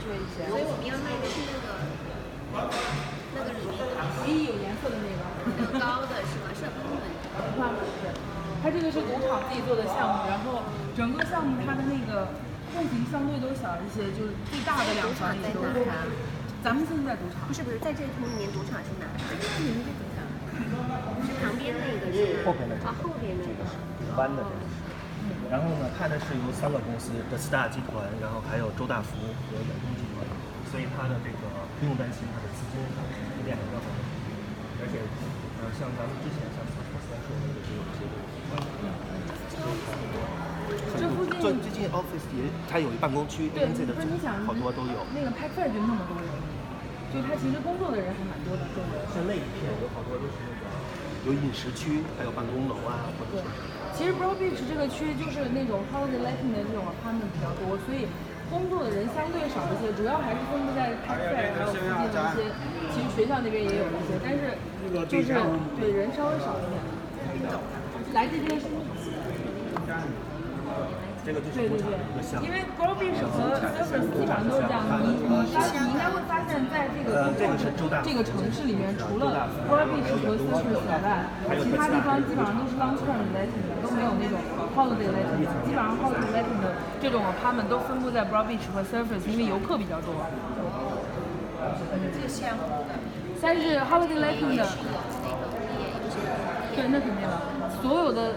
说一些。所以我们要卖的是那个里面唯一有颜色的那个。高的是吗？是对，它这个是赌场自己做的项目，然后整个项目它的那个户型相对都小一些，就是最大的2层也都是。咱们现在在赌场。不是，在这图里面赌场是哪？你们这赌场是旁边那个是吗？后边的这个。后边那个是。弯的这个。然后呢，它呢是由3个公司的Star集团，然后还有周大福和远东集团，所以它的这个不用担心它的资金上是2个方面，而且像咱们之前像说的那个就有一些这附近最近 office 也它有一办公区，对，不是你想好多都有。那个拍片就那么多人，就它其实工作的人还蛮多的。像那一片有好多都是那个有饮食区，还有办公楼啊，或者是。其实 Broad Beach 这个区就是那种 holiday letting 的这种 apartment 比较多，所以工作的人相对少一些，主要还是分布在 Pacific 还有附近的一些，其实学校那边也有一些，但是就是对人稍微少一点。来这边是。这个就是因为 Broad Beach 和 Surfers 基本上都是这样，你应该会发现在这个城市里面，除了 Broad Beach 和 Surfers 以外，其他地方基本上都是 long-term letting 的，都没有那种 holiday letting 的。基本上 holiday letting 的这种 apartment 都分布在 Broad Beach 和 Surfers， 因为游客比较多。这项目的，但是 holiday letting 的，对，那肯定的。所有的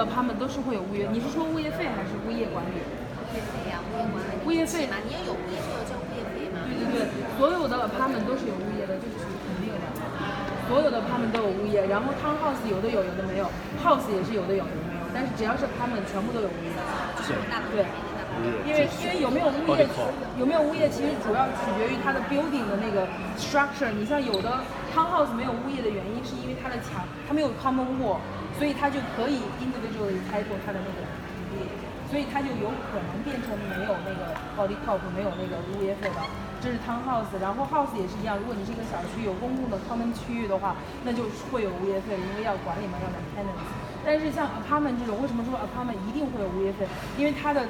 apartment 都是会有物业，你是说物业费还是物业管理？物业费嘛，你也有物业就要交物业费吗？对，所有的 apartment 都是有物业的，这是属于肯定的。所有的 apartment 都有物业，然后 townhouse 有的有，有的没有 ，house 也是有的有，有的没有，但是只要是 apartment 全部都有物业。对。因为有没有物业，其实主要取决于它的 building 的那个 structure。你像有的 townhouse 没有物业的原因，是因为它的墙它没有 common wall， 所以它就可以 individually 开拓它的那个土地，所以它就有可能变成没有那个 body corp 没有那个物业费的。这是 townhouse， 然后 house 也是一样，如果你是一个小区有公共的 common 区域的话，那就会有物业费，因为要管理嘛，要 maintenance。但是像 apartment 这种，为什么说 apartment 一定会有物业费？因为它的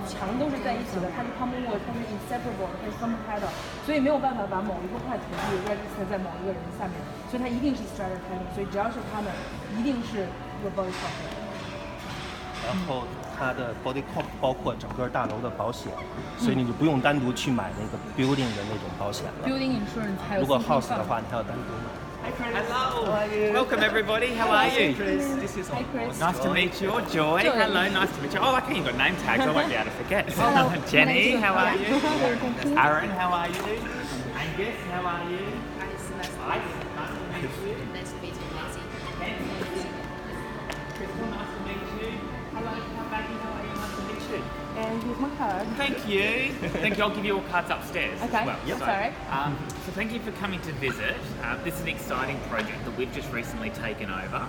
墙都是在一起的，它是 common wall， 它是 inseparable， 它是分不开的，所以没有办法把某一个块土地 register 在某一个人下面，所以它一定是 strata title， 所以只要是他们，一定是有 body corp。然后它的 body corp 包括整个大楼的保险，所以你就不用单独去买那个 building 的那种保险了。building insurance 还有。如果 house 的话，你还要单独买。Hi Chris. Hello. How are you? Welcome everybody. How are you? Chris, this is Nice to meet you. Joy. Hello. Nice to meet you. Oh, okay. You've got name tags. I won't be able to forget. Jenny. How are you? Aaron. How are you? Angus. How are you? Nice to meet you. Nice to meet you, Nancy. Crystal. Nice to meet you. Hello. Maggie. How are you? Nice to meet you. And here's my card. Thank you. Thank you. I'll give you all cards upstairs Okay. as well. Yep. That's all right. So thank you for coming to visit. This is an exciting project that we've just recently taken over.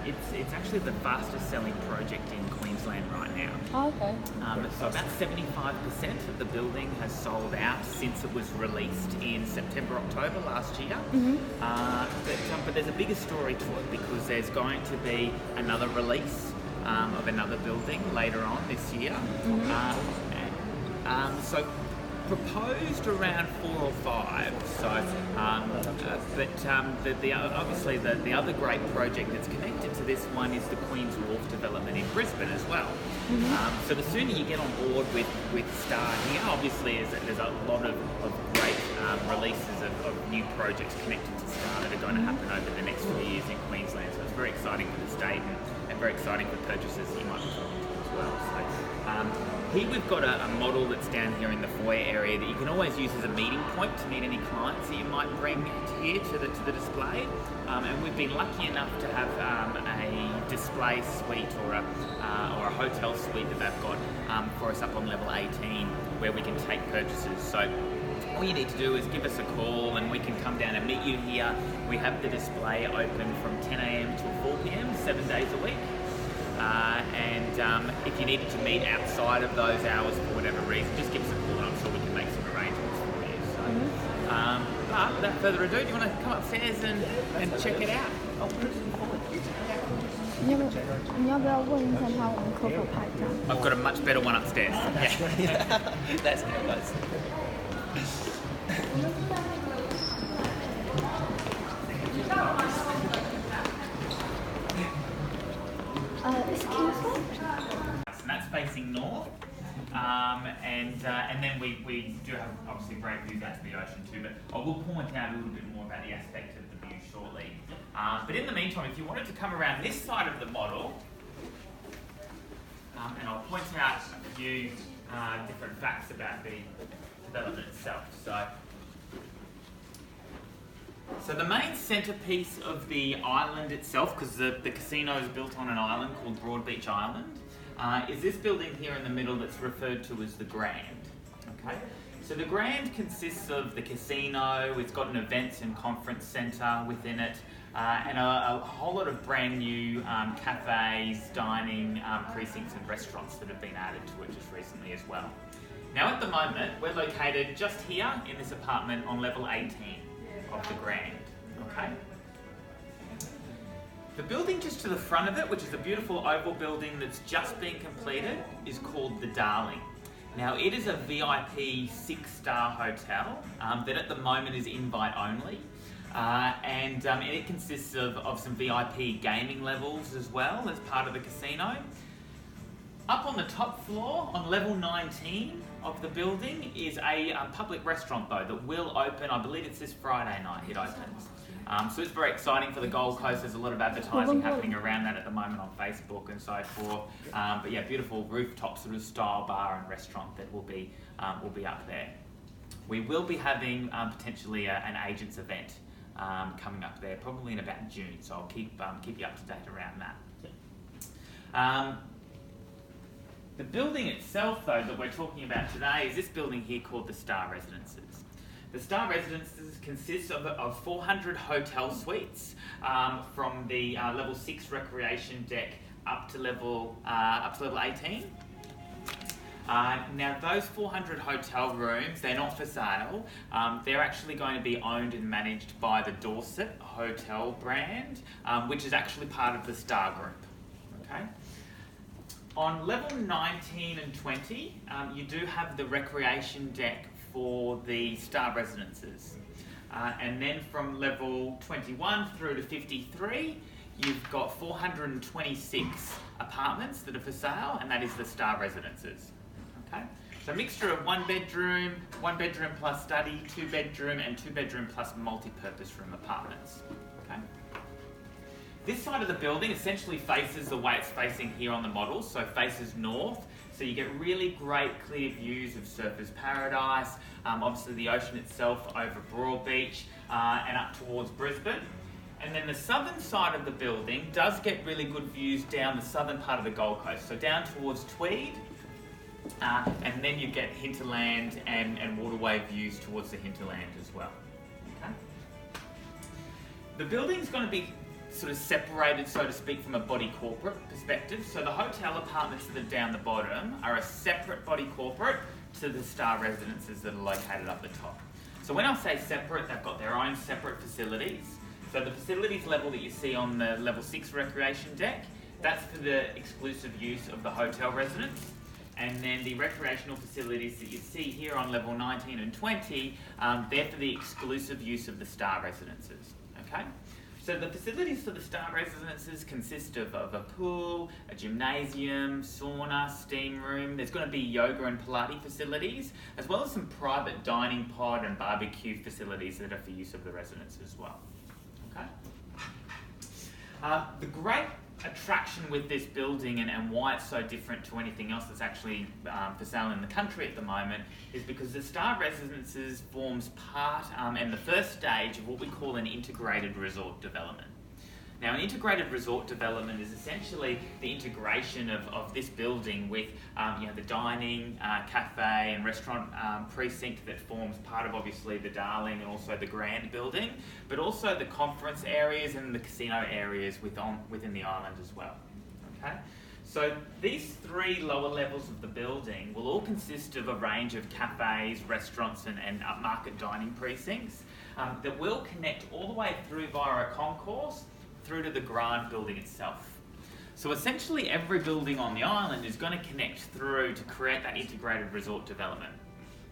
It's actually the fastest selling project in Queensland right now. Oh, okay. So about 75% of the building has sold out since it was released in September, October last year. But there's a bigger story to it because there's going to be another release of another building later on this year. So proposed around 4 or 5. So, obviously the other great project that's connected to this one is the Queen's Wharf development in Brisbane as well. So the sooner you get on board with Star here, obviously there's a lot of great releases of new projects connected to Star that are going to happen over the next few years in Queensland. So it's very exciting for the state and very exciting for purchasers that you might be talking to as well. So, here we've got a model that's down here in the foyer area that you can always use as a meeting point to meet any clients that you might bring here to the display. And we've been lucky enough to have a display suite or a hotel suite that they've got for us up on level 18 where we can take purchases. So all you need to do is give us a call and we can come down and meet you here. We have the display open from 10 a.m. till 4 p.m, 7 days a week. If you needed to meet outside of those hours for whatever reason, just give us a call and I'm sure we can make some arrangements for you. So, but without further ado, do you want to come upstairs and check it out? 你要不要问一下他我们可否拍照？ I've got a much better one upstairs. Yeah. That's good, guys. Excuse me. And that's facing north. And then we do have obviously great views out to the ocean too, but I will point out a little bit more about the aspect of the view shortly. But in the meantime, if you wanted to come around this side of the model, and I'll point out a few different facts about the development itself. So the main centrepiece of the island itself, because the casino is built on an island called Broadbeach Island, is this building here in the middle that's referred to as the Grand. Okay, so the Grand consists of the casino, it's got an events and conference centre within it, and a whole lot of brand new cafes, dining, precincts and restaurants that have been added to it just recently as well. Now at the moment, we're located just here in this apartment on level 18 of the Grand, okay? The building just to the front of it, which is a beautiful oval building that's just been completed, is called the Darling. Now it is a VIP 6-star hotel that at the moment is invite only. And it consists of some VIP gaming levels as well as part of the casino. Up on the top floor, on level 19 of the building, is a public restaurant though that will open, I believe it's this Friday night it opens. So it's very exciting for the Gold Coast. There's a lot of advertising happening around that at the moment on Facebook and so forth. But yeah, beautiful rooftop sort of style bar and restaurant that will be up there. We will be having potentially an agents event coming up there, probably in about June. So I'll keep you up to date around that. The building itself, though, that we're talking about today is this building here called the Star Residences. The Star Residences consists of 400 hotel suites from the level 6 recreation deck up to level 18. Now those 400 hotel rooms, they're not for sale. They're actually going to be owned and managed by the Dorset Hotel brand, which is actually part of the Star Group. Okay. On level 19 and 20, you do have the recreation deck for the Star Residences. And then from level 21 through to 53, you've got 426 apartments that are for sale, and that is the Star Residences. Okay? So a mixture of one bedroom plus study, 2-bedroom, and 2-bedroom plus multi-purpose room apartments. Okay? This side of the building essentially faces the way it's facing here on the model, so faces north. So you get really great clear views of Surfers Paradise, obviously the ocean itself over Broadbeach and up towards Brisbane. And then the southern side of the building does get really good views down the southern part of the Gold Coast, so down towards Tweed, and then you get hinterland and waterway views towards the hinterland as well. Okay? The building's going to be sort of separated, so to speak, from a body corporate perspective. So the hotel apartments that are down the bottom are a separate body corporate to the Star Residences that are located up the top. So when I say separate, they've got their own separate facilities. So the facilities level that you see on the level 6 recreation deck, that's for the exclusive use of the hotel residents. And then the recreational facilities that you see here on level 19 and 20, they're for the exclusive use of the Star Residences. Okay? So the facilities for the Star Residences consist of a pool, a gymnasium, sauna, steam room. There's going to be yoga and Pilates facilities, as well as some private dining pod and barbecue facilities that are for use of the residents as well. Okay. The great attraction with this building and why it's so different to anything else that's actually for sale in the country at the moment is because the Star Residences forms part and the first stage of what we call an integrated resort development. Now, an integrated resort development is essentially the integration of this building with the dining, cafe and restaurant precinct that forms part of obviously the Darling and also the Grand building, but also the conference areas and the casino areas within the island as well. Okay? So these 3 lower levels of the building will all consist of a range of cafes, restaurants and upmarket dining precincts that will connect all the way through via a concourse through to the Grand building itself. So essentially every building on the island is going to connect through to create that integrated resort development.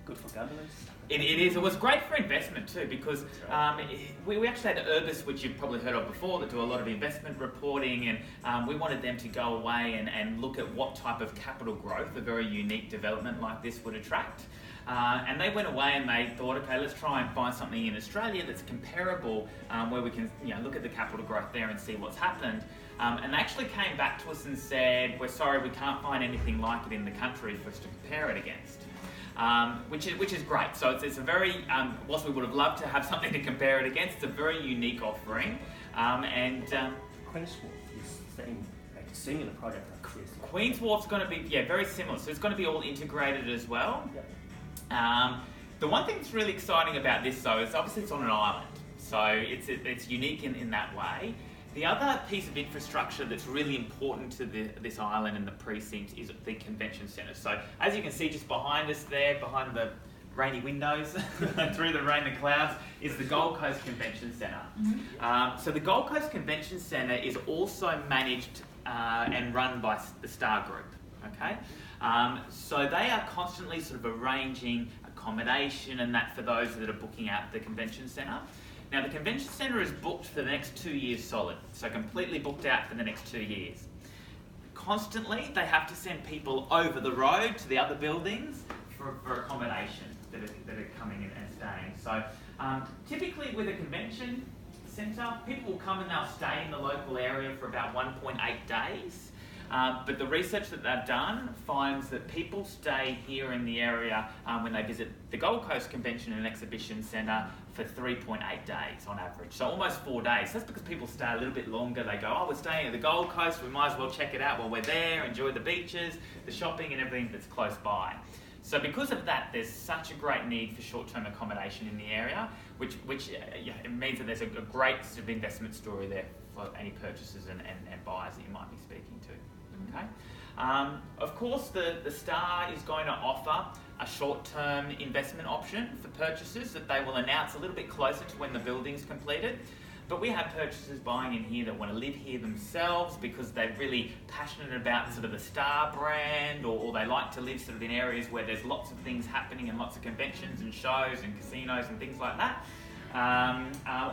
Good for governance. It is. It was great for investment too, because we actually had Urbis, which you've probably heard of before, that do a lot of investment reporting, and we wanted them to go away and look at what type of capital growth a very unique development like this would attract. And they went away and they thought, okay, let's try and find something in Australia that's comparable, where we can look at the capital growth there and see what's happened. And they actually came back to us and said, we're sorry, we can't find anything like it in the country for us to compare it against. Which is great. So it's a very, whilst we would have loved to have something to compare it against, it's a very unique offering. Queen's Wharf is similar project like this. Queen's Wharf's going to be very similar. So it's going to be all integrated as well. Yep. The one thing that's really exciting about this though is obviously it's on an island, so it's unique in that way. The other piece of infrastructure that's really important to this island and the precinct is the convention centre. So as you can see just behind us there, behind the rainy windows, through the rain and clouds, is the Gold Coast Convention Centre. So the Gold Coast Convention Centre is also managed and run by the Star Group. Okay, so they are constantly sort of arranging accommodation and that for those that are booking out the convention centre. Now the convention centre is booked for the next 2 years solid, so completely booked out for the next 2 years. Constantly they have to send people over the road to the other buildings for accommodation that are coming in and staying. So typically with a convention centre, people will come and they'll stay in the local area for about 1.8 days. But the research that they've done finds that people stay here in the area when they visit the Gold Coast Convention and Exhibition Centre for 3.8 days on average, so almost 4 days. That's because people stay a little bit longer. They go, oh, we're staying at the Gold Coast, we might as well check it out while we're there, enjoy the beaches, the shopping and everything that's close by. So because of that, there's such a great need for short-term accommodation in the area, which it means that there's a great sort of investment story there for any purchasers and buyers that you might be speaking to. Okay. Of course, the Star is going to offer a short-term investment option for purchasers that they will announce a little bit closer to when the building's completed. But we have purchasers buying in here that want to live here themselves because they're really passionate about sort of the Star brand, or they like to live sort of in areas where there's lots of things happening and lots of conventions and shows and casinos and things like that.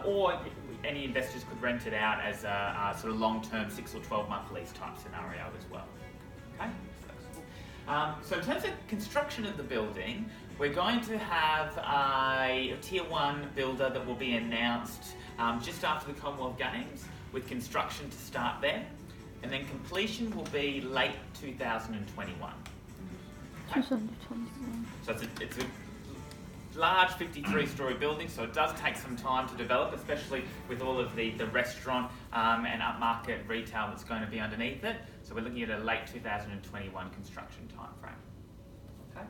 Or any investors could rent it out as a sort of long-term 6 or 12-month lease type scenario as well. Okay. So in terms of construction of the building, we're going to have a Tier 1 builder that will be announced just after the Commonwealth Games, with construction to start there, and then completion will be late 2021. Okay. So it's a large 53-storey building, so it does take some time to develop, especially with all of the restaurant and upmarket retail that's going to be underneath it. So we're looking at a late 2021 construction timeframe. Okay.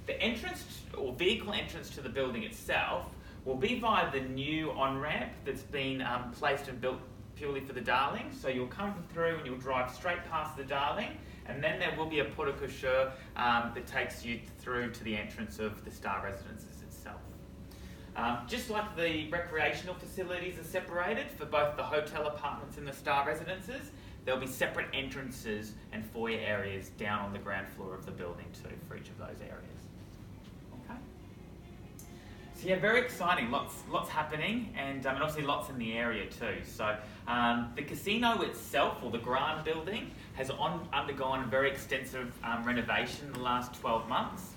The entrance or vehicle entrance to the building itself will be via the new on-ramp that's been placed and built purely for the Darling. So you'll come through and you'll drive straight past the Darling, and then there will be a porte cochere that takes you through to the entrance of the Star Residences itself. Just like the recreational facilities are separated for both the hotel apartments and the Star Residences, there'll be separate entrances and foyer areas down on the ground floor of the building too for each of those areas. Okay. So yeah, very exciting. Lots happening, and obviously lots in the area too. So the casino itself, or the Grand building, has undergone a very extensive renovation in the last 12 months.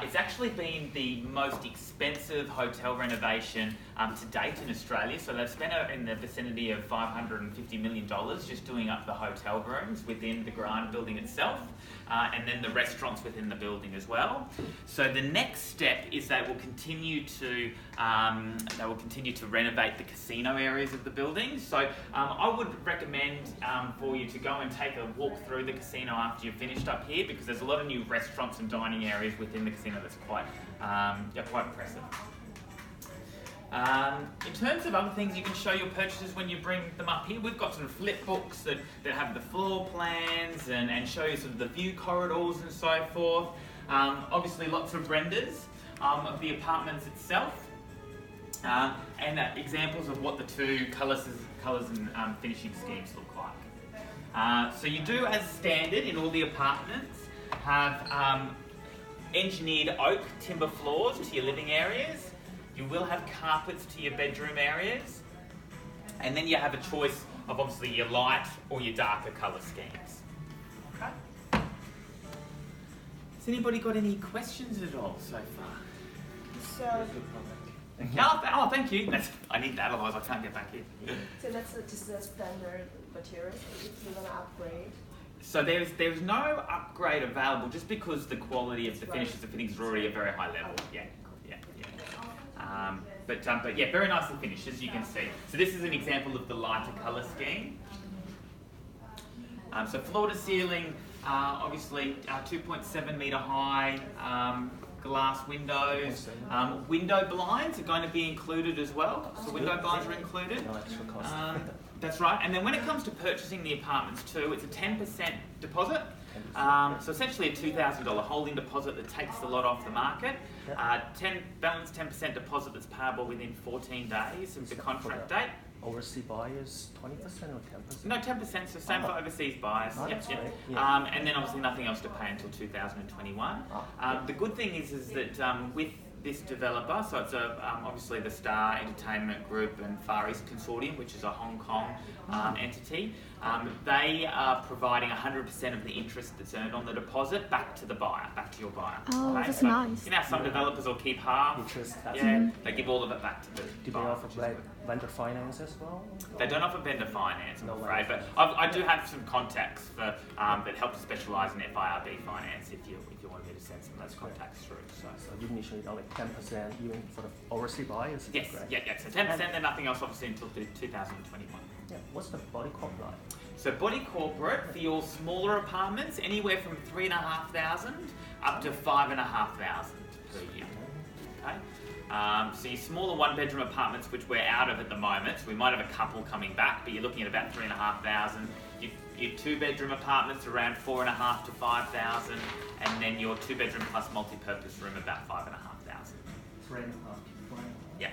It's actually been the most expensive hotel renovation to date in Australia. So they've spent in the vicinity of $550 million just doing up the hotel rooms within the Grand building itself, and then the restaurants within the building as well. So the next step is they will continue to renovate the casino areas of the building. So I would recommend for you to go and take a walk through the casino after you've finished up here, because there's a lot of new restaurants and dining areas within the casino that's quite impressive. In terms of other things you can show your purchasers when you bring them up here, we've got sort of flip books that have the floor plans and show you sort of the view corridors and so forth. Obviously lots of renders of the apartments itself, and examples of what the two colours and finishing schemes look like. So you do, as standard in all the apartments, have engineered oak timber floors to your living areas. You will have carpets to your bedroom areas. And then you have a choice of obviously your light or your darker colour schemes. Okay. Has anybody got any questions at all so far? So, Oh, thank you. I need that, otherwise I can't get back in. so that's just the standard materials. If you want to upgrade, So there's no upgrade available just because the quality of the finishes and fittings are already at a very high level. Yeah. But yeah, very nicely finished, as you can see. So this is an example of the lighter colour scheme. So floor to ceiling, obviously 2.7 metre high glass windows. Window blinds are going to be included as well. So window blinds are included. No extra cost. That's right. And then when it comes to purchasing the apartments too, it's a 10% deposit. So essentially a $2,000 holding deposit that takes the lot off the market. Balance 10% deposit that's payable within 14 days of the contract date. Overseas buyers, 20% or 10%? No, 10%, so same for overseas buyers. Oh, that's Yep. great. Yeah. And then obviously nothing else to pay until 2021. The good thing is that with this developer, so it's obviously the Star Entertainment Group and Far East Consortium, which is a Hong Kong entity. They are providing 100% of the interest that's earned on the deposit back to the buyer, back to your buyer. Oh, Okay, that's so, nice. You know, some developers will keep half. Interest, Yeah, they give all of it back to the Do they buyer. offer which is good. vendor finance as well? They don't offer vendor finance, I'm No afraid, way. but I do have some contacts for, that help to specialise in FIRB finance if you want me to send some of those contacts through. So you initially only 10% even for the overseas buyers? Yes, Great. yeah, so 10%, then nothing else obviously until 2021. Yeah. What's the body corp like? So body corporate for your smaller apartments, anywhere from 3,500 up to 5,500 per year. Okay. So your smaller one-bedroom apartments, which we're out of at the moment, so we might have a couple coming back, but you're looking at about 3,500. Your two-bedroom apartments around 4,500 to 5,000, and then your two-bedroom plus multi-purpose room about 5,500. Yeah.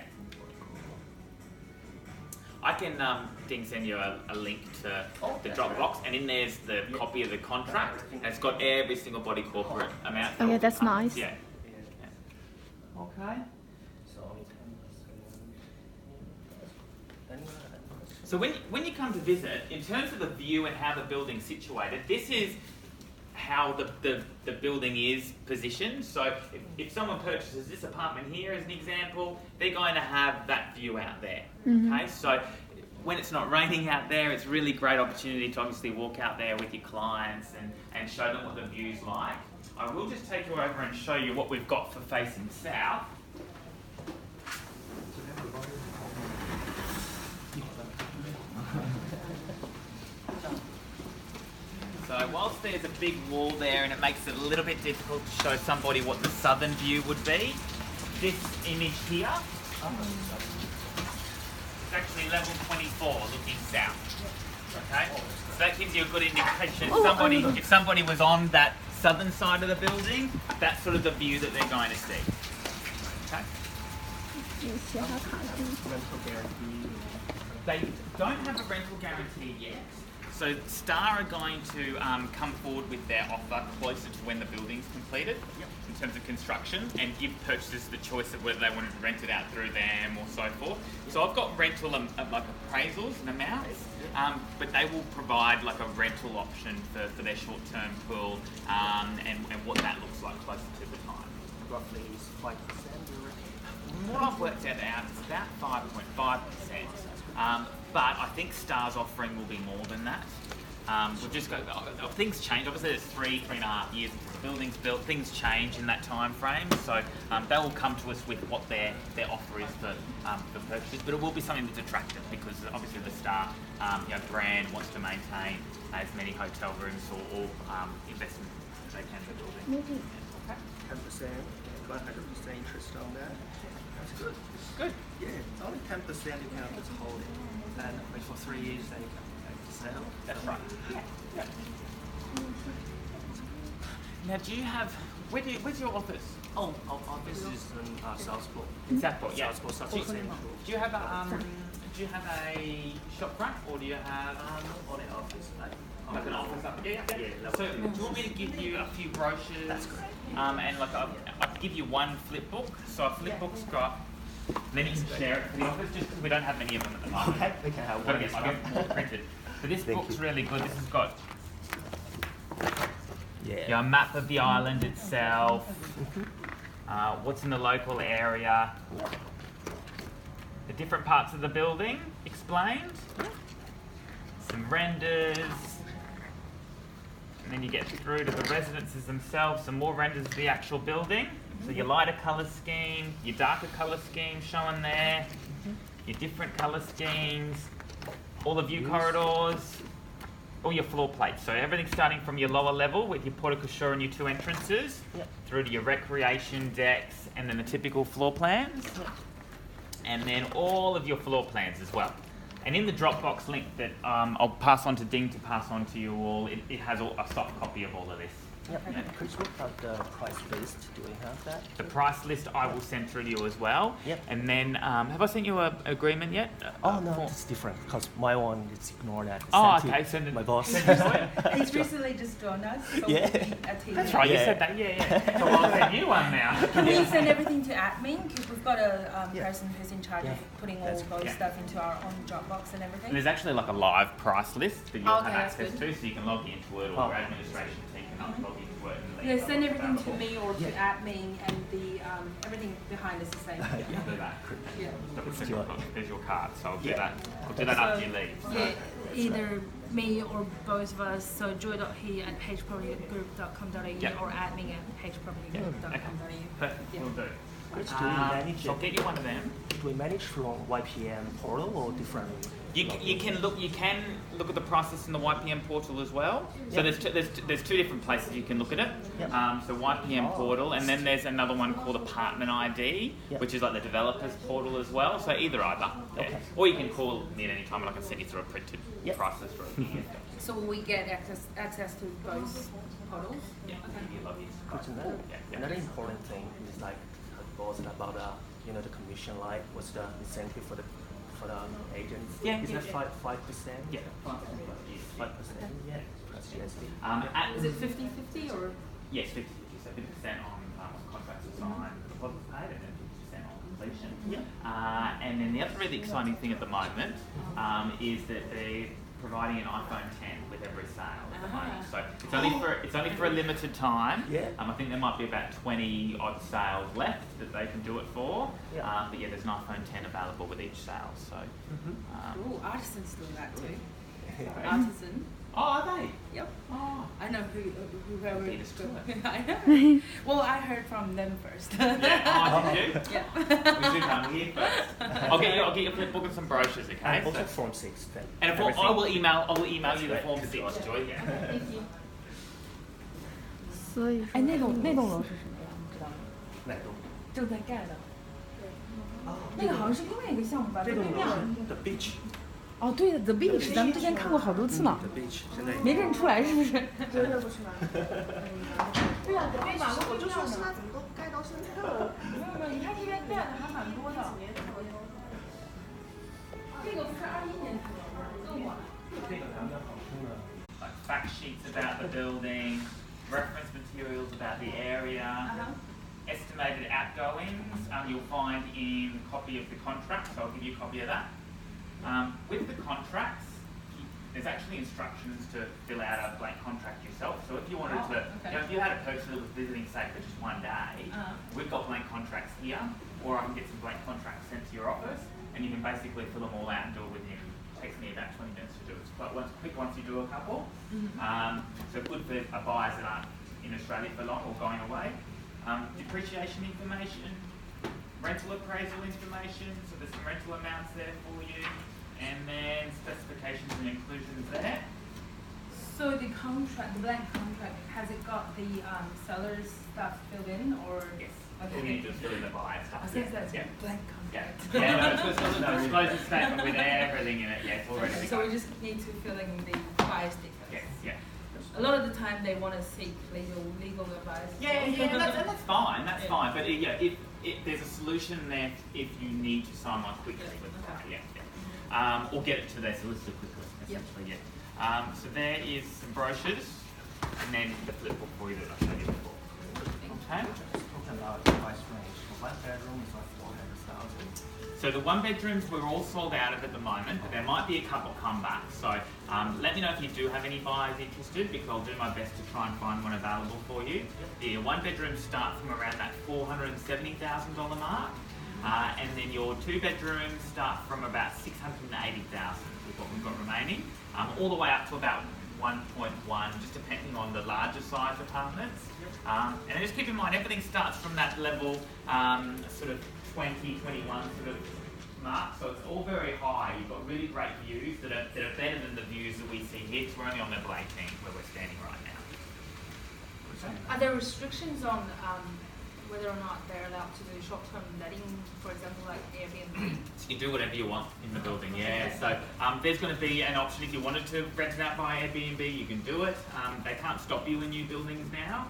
I can send you a link to the Dropbox, and in there's the copy of the contract, and it's got every single body corporate amount. Oh, yeah, that's nice. Yeah. Okay. So only 10%. So when you come to visit, in terms of the view and how the building's situated, this is how the building is positioned. So if someone purchases this apartment here as an example, they're going to have that view out there. Okay, so when it's not raining out there, it's a really great opportunity to obviously walk out there with your clients and show them what the view's like. I will just take you over and show you what we've got for facing south. So whilst there's a big wall there and it makes it a little bit difficult to show somebody what the southern view would be, this image here is actually level 24 looking south. Okay? So that gives you a good indication. If somebody was on that southern side of the building, that's sort of the view that they're going to see. Okay? Rental guarantee. They don't have a rental guarantee yet. So Star are going to come forward with their offer closer to when the building's completed in terms of construction, and give purchasers the choice of whether they want to rent it out through them or so forth. So I've got rental like appraisals and amounts, but they will provide like a rental option for their short-term pool and what that looks like closer to the time. Roughly is 5%, you reckon? What I've worked out, it's about 5.5%. But I think Star's offering will be more than that. We've just got things change. Obviously, there's 3.5 years until the building's built. Things change in that time frame, so they will come to us with what their offer is for purchases. But it will be something that's attractive because obviously the Star brand wants to maintain as many hotel rooms or investment as they can in the building. Maybe 10%, 100% interest on that. That's good. Good. Yeah, it's only 10% you can just hold it. Then wait for 3 years, then you can sell. That's right. Yeah. Now, do you have? Where's your office? Oh, our office is in Southport. In Southport, yeah. Southport, Southport Central. Do you have a shop front, or do you have? On the office, like Like an office up. Yeah. So do you want me to give you a few brochures? That's great. And like I'll give you one flip book. So a flip book's got. Then you can share it for the office, just because we don't have many of them at the moment. Okay, we can have I'll one. get more printed. But this Thank book's you. really good. This has got Yeah. a map of the island itself, what's in the local area, the different parts of the building explained, some renders, and then you get through to the residences themselves, some more renders of the actual building. So your lighter colour scheme, your darker colour scheme showing there, your different colour schemes, all the view corridors, all your floor plates. So everything starting from your lower level with your porte-cochere and your 2 entrances, through to your recreation decks, and then the typical floor plans, and then all of your floor plans as well. And in the Dropbox link that I'll pass on to Ding to pass on to you all, it has a soft copy of all of this. Yep. Could you look at the price list? Do we have that? The price list I will send through to you as well. Yep. And then, have I sent you an agreement yet? Oh no, it's different because my one is ignore that. Oh, Send okay. to Send it. my boss. He's recently just joined us, so Yeah. we'll be at his. That's right. You Yeah. said that. Yeah. So I'll send you one now. Can we send everything to admin? Because we've got a Yeah. person who's in charge Yeah. of putting all That's those good. stuff into our own Dropbox and everything. And there's actually like a live price list that you'll Okay, have that's access good. to, so you can log into it, or Oh. your administration team can log into it. And Yeah, let send you know everything what's to available. me or to Yeah. admin, and the everything behind is the same. Yeah, do that. Yeah. There's your card, so I'll do Yeah. that. I'll do that after you leave. Yeah, either me or both of us. So joy.he@hpropertygroup.com.au Yeah. or admin at hpropertygroup.com.au. Perfect. Yeah. We'll do. Which do we manage So I'll it? get you one of them. Do we manage from YPM portal or different? You can look at the price list in the YPM portal as well. So Yeah. there's 2 different places you can look at it. Yeah. So YPM portal, and then there's another one called Apartment ID, Yeah. which is like the developers portal as well. So either. Yeah. Okay. Or you can call me at any time, and I can send you through a printed Yeah. price list for it. So we get access to both portals. Yeah. You log in. Good to know. Yeah. Another important thing is like was about the commission, like what's the incentive for the agents? Yeah, Is yeah, that yeah. 5%? Yeah. 5%. Yeah. Plus GST. Is it 50-50 or? Yes, 50%. So 50% on contracts are signed, deposits paid, and then 50% on completion. Yeah. And then the other really exciting thing at the moment is that they're providing an iPhone 10 with every sale at the moment. So it's only for a limited time. Yeah. I think there might be about 20 odd sales left that they can do it for. Yeah. But yeah, there's an iPhone 10 available with each sale. So. Ooh, Artisan's doing that too. Artisan. Oh, are they? Yep. Oh. I know whoever. Lead us to it. I know. Well, I heard from them first. Yeah. Oh, did you? Yeah. We should come here first. I'll get you a flip book and some brochures, okay? And also So- Form 6. Then and if everything. I will email you the That's form great. 6, Joy. Yeah. Thank you. 所以说哎，那栋楼是什么呀？你知道吗？哪栋？正在盖的。那个好像是另外一个项目吧？在对面。 The beach。哦，对的，The Beach，咱们之前看过好多次呢。 The beach 现在没认出来是不是？真的不是吗？对啊，对马路我就说是他怎么都盖到现在了。没有没有，你看这边盖的还蛮多的。这个不是21年出的，更晚。 Like fact sheets about the building, reference materials about the area, estimated outgoings you'll find in a copy of the contract, so I'll give you a copy of that. With the contracts, there's actually instructions to fill out a blank contract yourself. So if you wanted to, if you had a person that was visiting, say, for just one day, we've got blank contracts here, or I can get some blank contracts sent to your office, and you can basically fill them all out and do it within. Takes me about 20 minutes to do it. It's quite quick once you do a couple. So good for buyers that aren't in Australia for long or going away. Depreciation information, rental appraisal information, so there's some rental amounts there for you, and then specifications and inclusions there. So the contract, the blank contract, has it got the seller's stuff filled in or? Yes. Okay. All you need to do is fill in the buyer stuff. I think that's yeah. blank Yeah, contract. yeah, no, it's got a disclosure statement with everything in it. Yeah, it's all ready to So go. we just need to fill in the buyer stickers. Yes, yeah. A lot of the time they want to seek legal advice. Yeah, and that's fine. That's fine. But if there's a solution there, if you need to sign one quickly with the buyer, yeah. Or get it to their solicitor quickly, essentially, yeah. So there is some brochures, and then the flip book for you that I showed you before. Okay. Talking about price range, one bedroom is like 400,000. So the one bedrooms we're all sold out of at the moment, but there might be a couple come back. So let me know if you do have any buyers interested, because I'll do my best to try and find one available for you. The one bedrooms start from around that $470,000 mark, and then your two bedrooms start from about $680,000 is what we've got remaining, all the way up to about 1.1, just depending on the larger size apartments. And just keep in mind, everything starts from that level, sort of 20, 21 sort of mark, so it's all very high. You've got really great views that are better than the views that we see here, because we're only on level 18 where we're standing right now. Are there restrictions on whether or not they're allowed to do short-term letting, for example, like Airbnb? So you can do whatever you want in the building, yeah. So there's going to be an option if you wanted to rent it out by Airbnb, you can do it. They can't stop you in new buildings now.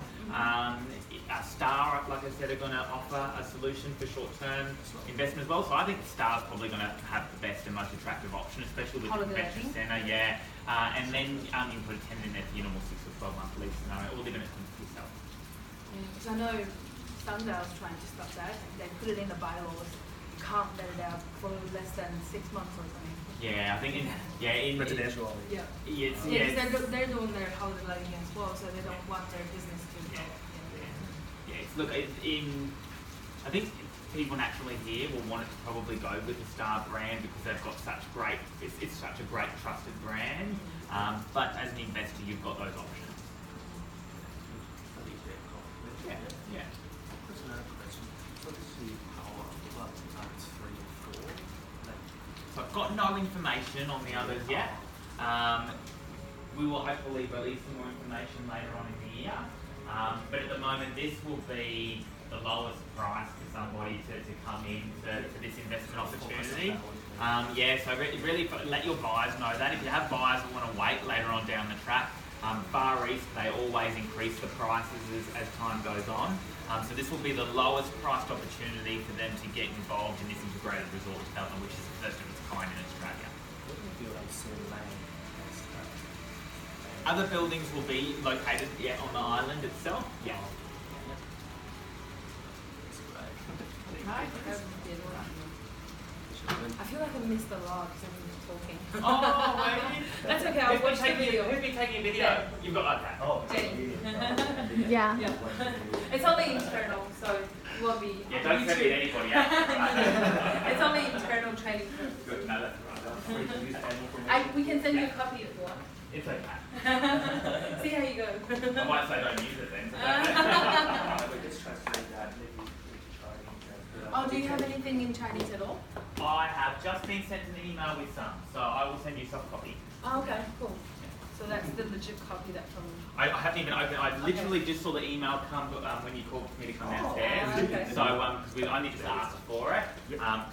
Star, like I said, are going to offer a solution for short-term investment as well. So I think Star's probably going to have the best and most attractive option, especially with the convention centre, yeah. And then you can put a tenant in there for your normal 6 or 12 month lease scenario, all living it for yourself. Because I know Sundale's trying to stop that. They put it in the bylaws. You can't let it out for less than 6 months or something. Yeah, I think in Residential. Yeah. Yes, Yeah, because they're doing their holiday letting as well, so they don't want their business to go. Yes, look, I think people naturally here will want it to probably go with the Star brand, because they've got such great, it's such a great trusted brand. But as an investor, you've got those options. Yeah. That's another question. So this is our club, it's 3 or 4. So I've got no information on the others yet. We will hopefully release some more information later on in the year. But at the moment, this will be the lowest price for somebody to come in for this investment opportunity. So really let your buyers know that. If you have buyers who want to wait later on down the track, Far East, they always increase the prices as time goes on. So this will be the lowest priced opportunity for them to get involved in this integrated resort development, which is the first of its kind in Australia. Other buildings will be located on the island itself. Yeah. I feel like I missed a lot because I've been talking. Oh, maybe. That's okay, I'll watch the video. Who's been taking a video? You've got that. Oh, Jenny. Yeah. It's only internal, so it won't be Yeah, don't send it to anybody else. It's only internal training. Good, no, that's right. We can send you a copy if you want. It's okay. See how you go. I might say don't use it then. we just translate that, maybe try. Oh, do you have anything in Chinese at all? I have just been sent an email with some, so I will send you a soft copy. Oh, okay, cool. So that's the legit copy that from... I haven't even opened it. I literally just saw the email come when you called for me to come downstairs. Okay. So, because we only just asked for it.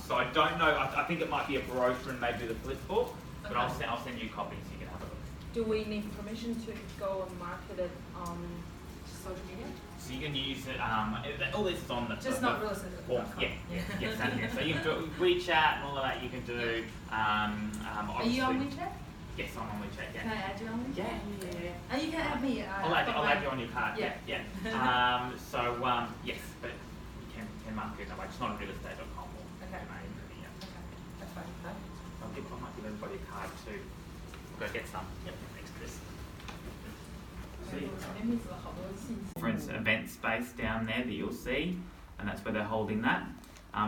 So I don't know. I think it might be a brochure and maybe the flip book, but I'll send you a copy so you can have a look. Do we need permission to go and market it on social media? So you can use it. All this is on the. Just not real estate. Yeah. So you can do WeChat and all of that. You can do. Are you on WeChat? Yes, I'm on WeChat. Can I add you on WeChat? Yeah. And you can add me. I'll add you on your card. Yeah. Yes, but you can market it that way. It's not a realestate.com or Okay. domain. Yeah. Okay, that's fine. I might give everybody a card too. Go get some. Yep. Thanks, Chris. Conference event space down there that you'll see, and that's where they're holding that.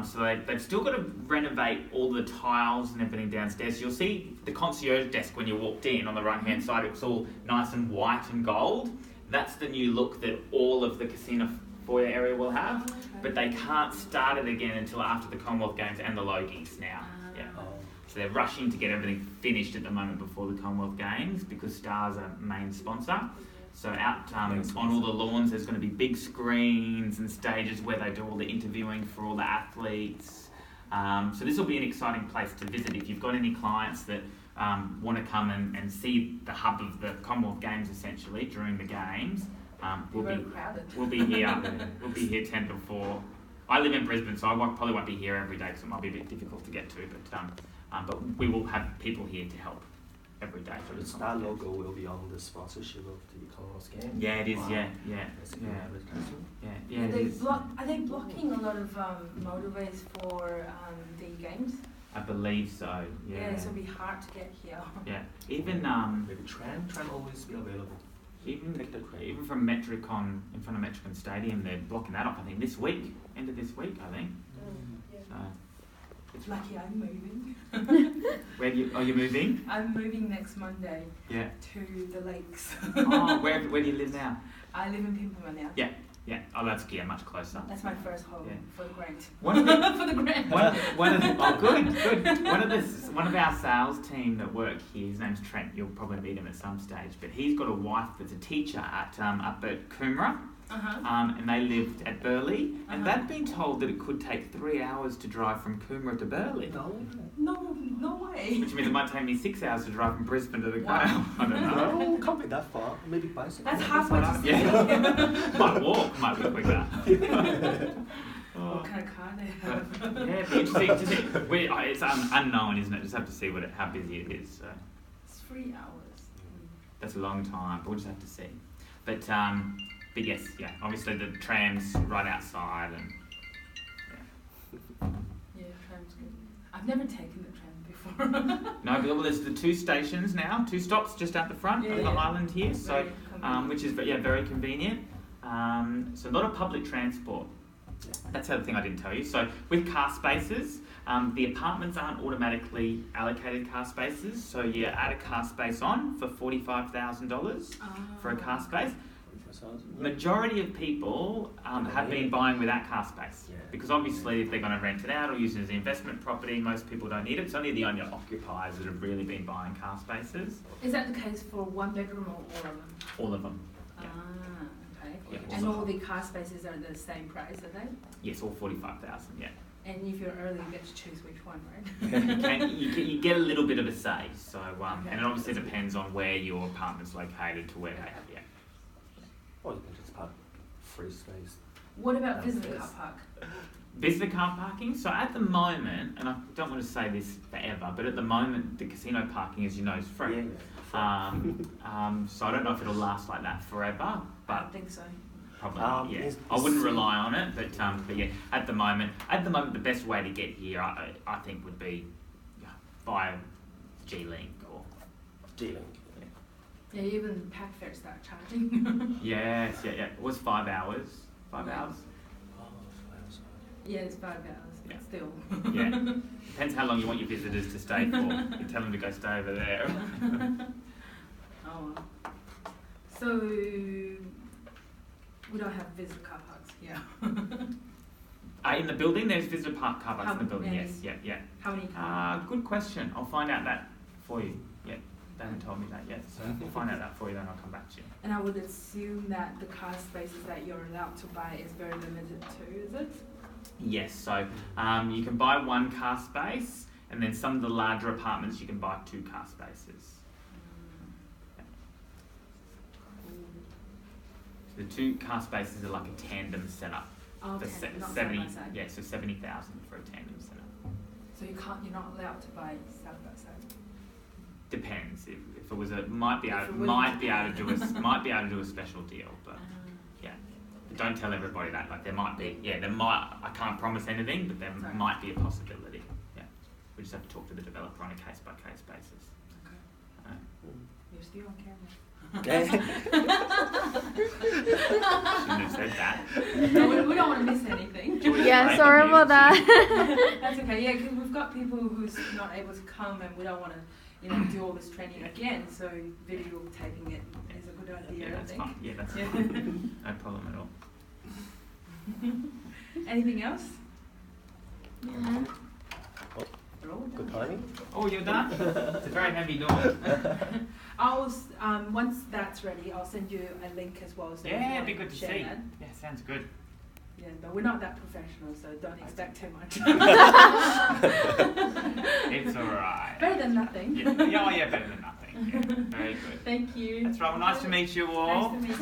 So they've still got to renovate all the tiles and everything downstairs. You'll see the concierge desk when you walked in on the right hand side, it was all nice and white and gold. That's the new look that all of the casino foyer area will have, but they can't start it again until after the Commonwealth Games and the Logies now. Yeah. So they're rushing to get everything finished at the moment before the Commonwealth Games because Star's a main sponsor. So out on all the lawns, there's going to be big screens and stages where they do all the interviewing for all the athletes. So this will be an exciting place to visit if you've got any clients that want to come and see the hub of the Commonwealth Games essentially during the games. We'll be here. We'll be here 10 to 4. I live in Brisbane, so I probably won't be here every day because it might be a bit difficult to get to. But we will have people here to help. every day for The the Star competition. logo will be on the sponsorship of the Commonwealth game. Yeah, it is. Wow. That's a good Yeah. advertisement. Yeah, Are it they is. are they blocking a lot of motorways for the games? I believe so. Yeah. So it'll be hard to get here. Yeah. Even Maybe tram always be available. even from Metricon, in front of Metricon Stadium, they're blocking that off. I think this week, end of this week, I think. So it's Lucky I'm moving. Where do you? Oh, you're moving? I'm moving next Monday Yeah. to the lakes. Oh, where do you live now? I live in Pimpama now. Yeah. Yeah. Oh, that's much closer. That's my first home Yeah. for the grant. One of the, For the grant. good. One of our sales team that work here, his name's Trent. You'll probably meet him at some stage, but he's got a wife that's a teacher at up at Coomera, and they lived at Burleigh, and they've been told that it could take 3 hours to drive from Coomera to Burleigh. No way. Which means it might take me 6 hours to drive from Brisbane to the Wow. Kyle. I don't know. No, can't be that far. Maybe bicycle. That's halfway to Sydney. Yeah. Might walk, might be quicker. What kind of car they have? Yeah, it'd be interesting to see. It's unknown, isn't it? Just have to see how busy it is. So It's 3 hours. that's a long time, but we'll just have to see. But yes, yeah. Obviously the tram's right outside, and Yeah, tram's good. I've never taken the tram before. no, but there's the 2 stations now, 2 stops just out the front of the island here. So Very convenient. which is very convenient. So a lot of public transport. That's the other thing I didn't tell you. So with car spaces, the apartments aren't automatically allocated car spaces. So you add a car space on for $45,000 for a car space. Majority of people have been buying without car space, because obviously if they're going to rent it out or use it as an investment property, most people don't need it. It's only the owner occupiers that have really been buying car spaces. Is that the case for 1 bedroom or all of them? All of them. Yeah. Okay. Yeah, And all the car spaces are the same price, are they? Yes, all 45,000. Yeah. And if you're early, you get to choose which one, right? you get a little bit of a say. So Okay. and it obviously depends on where your apartment's located to where they have. Yeah. Or you can just park free space. What about visitor car park? Visitor car parking. So at the moment, and I don't want to say this forever, but at the moment the casino parking, as you know, is free. So I don't know if it'll last like that forever, I but don't think so. probably yeah. I wouldn't rely on it, but yeah, at the moment the best way to get here, I think, would be via G-Link or G-Link. Yeah, even pack fares start charging. Yes, yeah. It was 5 hours. 5 hours. Yeah, it's 5 hours, but Yeah. still. Yeah. Depends how long you want your visitors to stay for. You tell them to go stay over there. Oh well. So we don't have visitor car parks here. In the building, there's visitor car parks How in the building. many? Yes, yeah. How many cars? Good question. I'll find out that for you. Yeah, they haven't told me that yet, so we'll find out that for you. Then I'll come back to you. And I would assume that the car spaces that you're allowed to buy is very limited too, is it? Yes. So you can buy 1 car space, and then some of the larger apartments you can buy 2 car spaces. The 2 car spaces are like a tandem setup. Okay, For not 70, side by side. yeah, so 70,000 for a tandem setup. So you're not allowed to buy side by side. Depends. If it was might be able If it to was- might be able to do a special deal, but yeah, don't tell everybody that. Like there might be, I can't promise anything, but there Sorry. might be a possibility. Yeah, we just have to talk to the developer on a case by case basis. Okay. You're still on camera. Shouldn't have said that. No, we don't want to miss anything. Yeah, sorry about that. That's okay. Yeah, because we've got people who's not able to come, and we don't want to, do all this training again. So video taping it is a good idea. Yeah, I that's think. fine. Yeah, that's fine. No problem at all. Anything else? Yeah. We're all done. Good timing. Oh, you're done? It's a very heavy door. I'll once that's ready, I'll send you a link as well. So if you Yeah, want it'd be good to share see. that. Yeah, sounds good. Yeah, but we're not that professional, so don't expect too much. It's alright. Better than nothing. Yeah, better than nothing. Yeah, very good. Thank you. That's right. Well, nice to meet you all. Nice to meet you.